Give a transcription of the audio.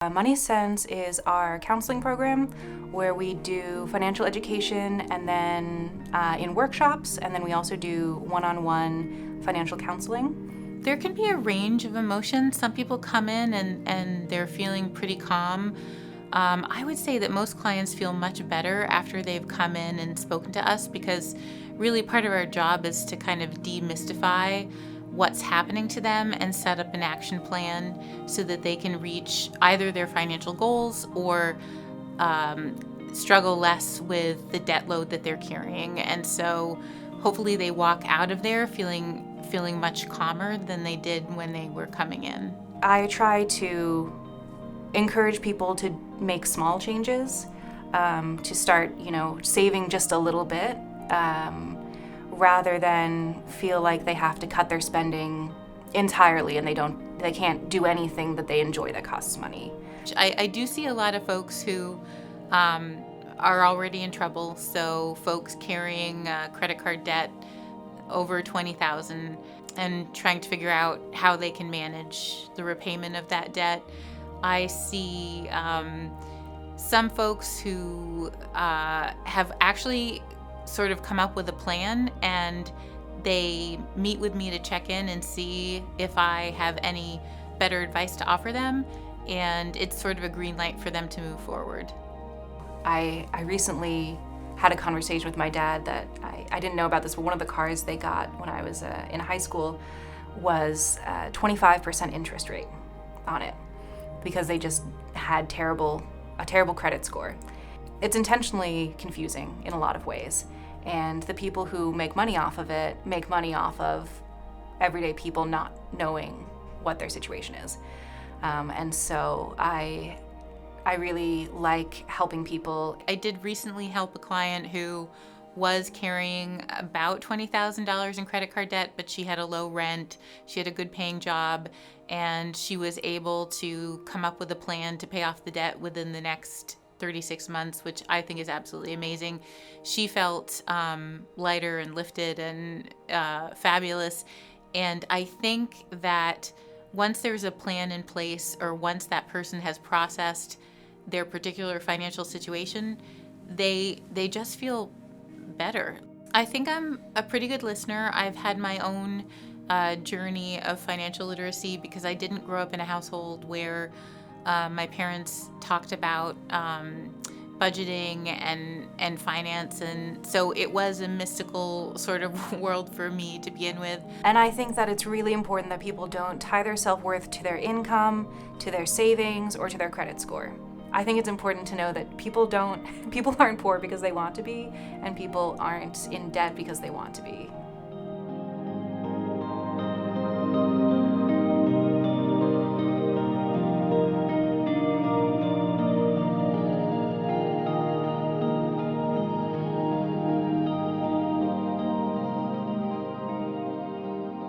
Ense is our counseling program where we do financial education and then in workshops, and then we also do one-on-one financial counseling. There can be a range of emotions. Some people come in and they're feeling pretty calm. I would say that most clients feel much better after they've come in and spoken to us, because really part of our job is to kind of demystify what's happening to them and set up an action plan so that they can reach either their financial goals or struggle less with the debt load that they're carrying. And so hopefully they walk out of there feeling much calmer than they did when they were coming in. I try to encourage people to make small changes, to start, saving just a little bit, rather than feel like they have to cut their spending entirely and they can't do anything that they enjoy that costs money. I do see a lot of folks who are already in trouble. So folks carrying credit card debt over $20,000 and trying to figure out how they can manage the repayment of that debt. I see some folks who have actually sort of come up with a plan, and they meet with me to check in and see if I have any better advice to offer them, and it's sort of a green light for them to move forward. I recently had a conversation with my dad that I didn't know about this, but one of the cars they got when I was in high school was 25% interest rate on it because they just had a terrible credit score. It's intentionally confusing in a lot of ways, and the people who make money off of it make money off of everyday people not knowing what their situation is. And so I really like helping people. I did recently help a client who was carrying about $20,000 in credit card debt, but she had a low rent, she had a good paying job, and she was able to come up with a plan to pay off the debt within the next 36 months, which I think is absolutely amazing. She felt lighter and lifted and fabulous. And I think that once there's a plan in place, or once that person has processed their particular financial situation, they just feel better. I think I'm a pretty good listener. I've had my own journey of financial literacy because I didn't grow up in a household where my parents talked about budgeting and finance, and so it was a mystical sort of world for me to begin with. And I think that it's really important that people don't tie their self-worth to their income, to their savings, or to their credit score. I think it's important to know that people aren't poor because they want to be, and people aren't in debt because they want to be.